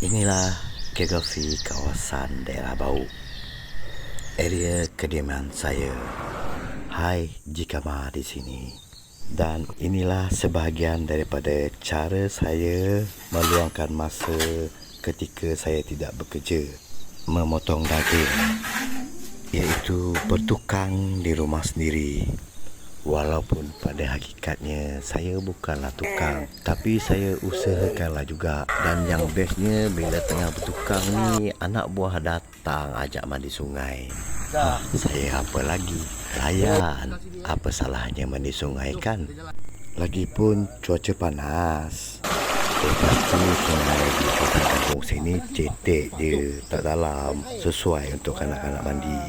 Inilah geografi kawasan daerah Bau, area kediaman saya. Hai Jikama di sini. Dan inilah sebahagian daripada cara saya meluangkan masa ketika saya tidak bekerja, memotong daging, iaitu bertukang di rumah sendiri. Walaupun pada hakikatnya saya bukanlah tukang, tapi saya usahakanlah juga. Dan yang bestnya bila tengah bertukang ni, anak buah datang ajak mandi sungai. Saya apa lagi? Layan. Apa salahnya mandi sungai kan? Lagipun cuaca panas. Pasti sungai di kawasan kampung sini cetek je, tak dalam, sesuai untuk kanak-kanak mandi.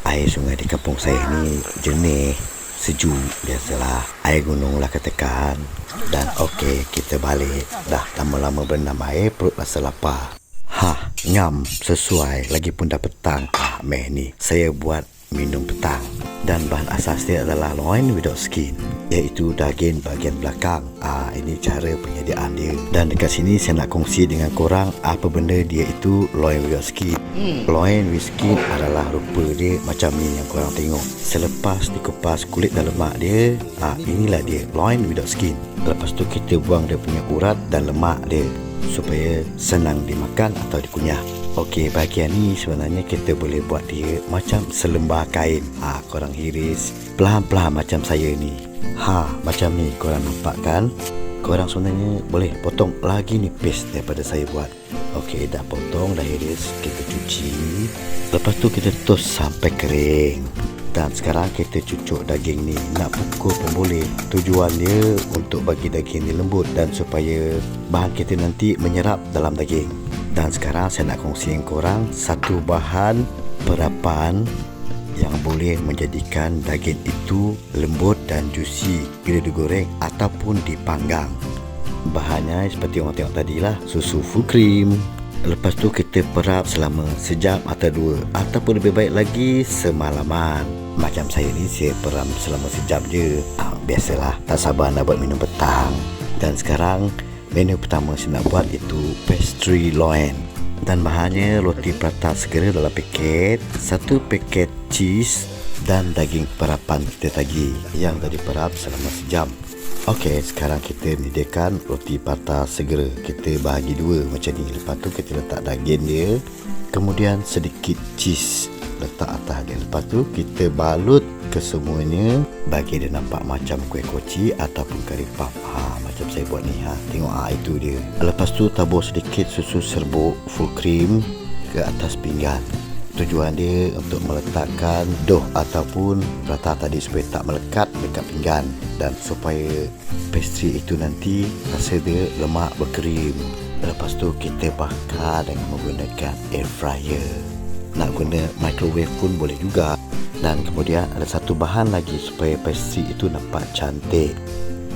Air sungai di kampung saya ni jernih, sejuk, biasalah. Air gunung lah katakan. Dan okey, kita balik. Dah lama-lama berendam air, perut rasa lapar. Ngam, sesuai. Lagipun dah petang. Meh ni, saya buat minum petang. Dan bahan asas dia adalah loin without skin, iaitu daging bahagian belakang. Ini cara penyediaan dia. Dan dekat sini saya nak kongsi dengan korang apa benda dia itu loin without skin. Loin with skin adalah rupa dia macam ni yang korang tengok. Selepas dikupas kulit dan lemak dia, inilah dia loin without skin. Lepas tu kita buang dia punya urat dan lemak dia supaya senang dimakan atau dikunyah. Okey, bahagian ni sebenarnya kita boleh buat dia macam selembar kain. Korang hiris pelan-pelan macam saya ni. Macam ni korang nampak kan? Korang sebenarnya boleh potong lagi nipis daripada saya buat. Okey, dah potong, dah hiris, kita cuci. Lepas tu kita toast sampai kering. Dan sekarang kita cucuk daging ni. Nak pukul pun boleh. Tujuan dia untuk bagi daging ni lembut dan supaya bahan kita nanti menyerap dalam daging. Dan sekarang saya nak kongsi dengan korang satu bahan perapan yang boleh menjadikan daging itu lembut dan juicy bila digoreng ataupun dipanggang. Bahannya seperti orang tengok tadilah, susu full cream. Lepas tu kita perap selama sejam atau dua, ataupun lebih baik lagi semalaman. Macam saya ni, saya peram selama sejam je. Biasalah, tak sabar nak buat minum petang. Dan sekarang menu pertama saya nak buat itu pastry loin. Dan bahannya roti prata segera dalam paket, satu paket cheese dan daging perapan kita tadi yang dah diperap selama sejam. Okey, sekarang kita menyediakan roti prata segera. Kita bahagi dua macam ni. Lepas tu kita letak daging dia, kemudian sedikit cheese letak atas dia. Lepas tu kita balut kesemuanya bagi dia nampak macam kuih koci ataupun kari puff. Macam saya buat ni. Tengok, itu dia. Lepas tu tabur sedikit susu serbuk full cream ke atas pinggan. Tujuan dia untuk meletakkan dough ataupun prata tadi supaya tak melekat dekat pinggan dan supaya pastry itu nanti rasa dia lemak berkrim. Lepas tu kita bakar dengan menggunakan air fryer. Nak guna microwave pun boleh juga. Dan kemudian ada satu bahan lagi supaya pastry itu nampak cantik,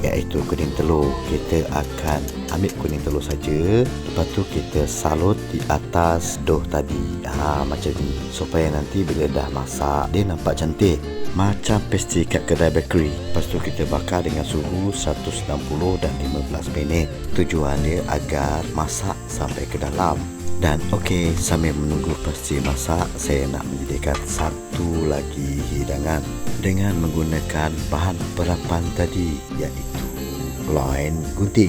iaitu kuning telur. Kita akan ambil kuning telur saja. Lepas tu kita salut di atas dough tadi. Macam ni. Supaya nanti bila dah masak, dia nampak cantik. Macam pastry kat kedai bakery. Lepas tu kita bakar dengan suhu 160 dan 15 minit. Tujuan dia agar masak sampai ke dalam. Dan okey, sambil menunggu pastry masak, saya nak menyediakan satu lagi hidangan dengan menggunakan bahan perapan tadi, iaitu loin gunting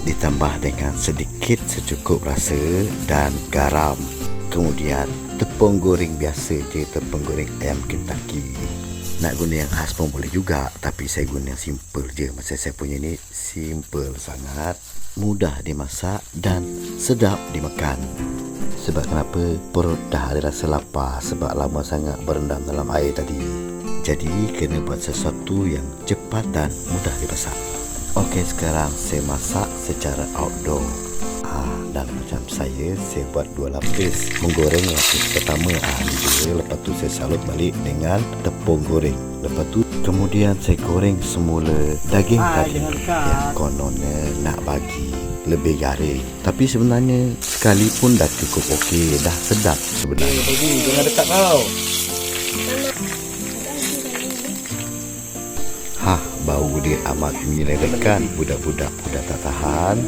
ditambah dengan sedikit secukup rasa dan garam. Kemudian tepung goreng biasa je, tepung goreng ayam Kentucky. Nak guna yang khas pun boleh juga, tapi saya guna yang simple je. Macam saya punya ni simple sangat, mudah dimasak dan sedap dimakan. Sebab kenapa? Perut dah ada rasa lapar sebab lama sangat berendam dalam air tadi. Jadi kena buat sesuatu yang cepat dan mudah dimasak. Okey, sekarang saya masak secara outdoor. Dan macam saya buat dua lapis. Menggoreng lapis pertama ni juga. Lepas tu saya salut balik dengan tepung goreng. Lepas tu kemudian saya goreng semula daging tadi yang kononnya nak bagi lebih garing. Tapi sebenarnya sekali pun dah cukup okey, dah sedap sebenarnya. Jangan dekat kau. dia amat menyelerakan. Budak-budak tak tahan.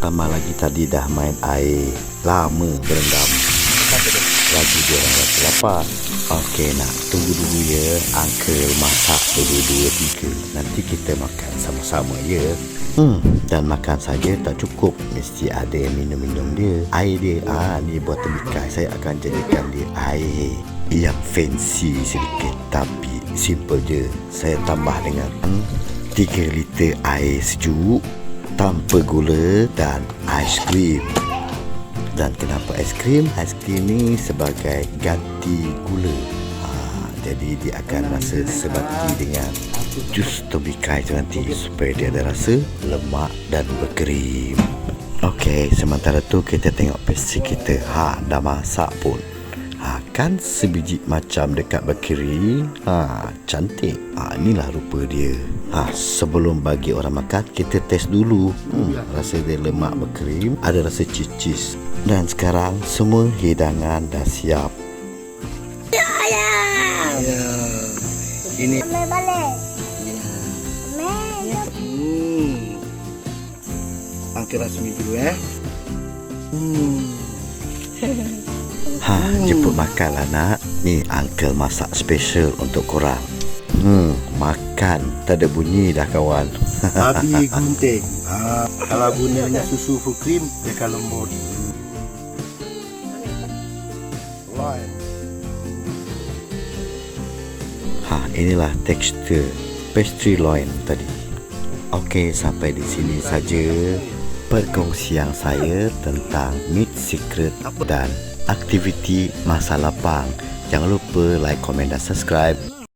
Tambah lagi tadi dah main air lama berendam. Lagi dia orang rasa lapar. Okey, nak tunggu dulu ya. Uncle masak dulu 2-3. Nanti kita makan sama-sama ya. Dan makan saja tak cukup. Mesti ada minum-minum dia. Air dia, ni buat temikai. Saya akan jadikan dia air yang fancy sedikit. Tapi simple je. Saya tambah dengan 3 liter air sejuk tanpa gula dan aiskrim. Dan kenapa aiskrim? Aiskrim ni sebagai ganti gula. Jadi dia akan rasa sebati dengan jus tobikai tu nanti, supaya dia ada rasa lemak dan berkrim. Okey, sementara tu kita tengok pastry kita. Dah masak pun. Kan sebiji macam dekat berkrim. Cantik. Inilah rupa dia. Sebelum bagi orang makan, kita test dulu. Rasa dia lemak berkrim, ada rasa cheese. Dan sekarang semua hidangan dah siap. Ini balik. Angkat rasmi dulu jemput makan lah nak. Ni uncle masak special untuk korang. Makan tak ada bunyi dah kawan. Habis gunting. Kalau guna susu full cream, dia akan lembut. Inilah tekstur pastry loin tadi. Okey, sampai di sini saja perkongsian saya tentang meat secret dan aktiviti masa lapang. Jangan lupa like, komen dan subscribe.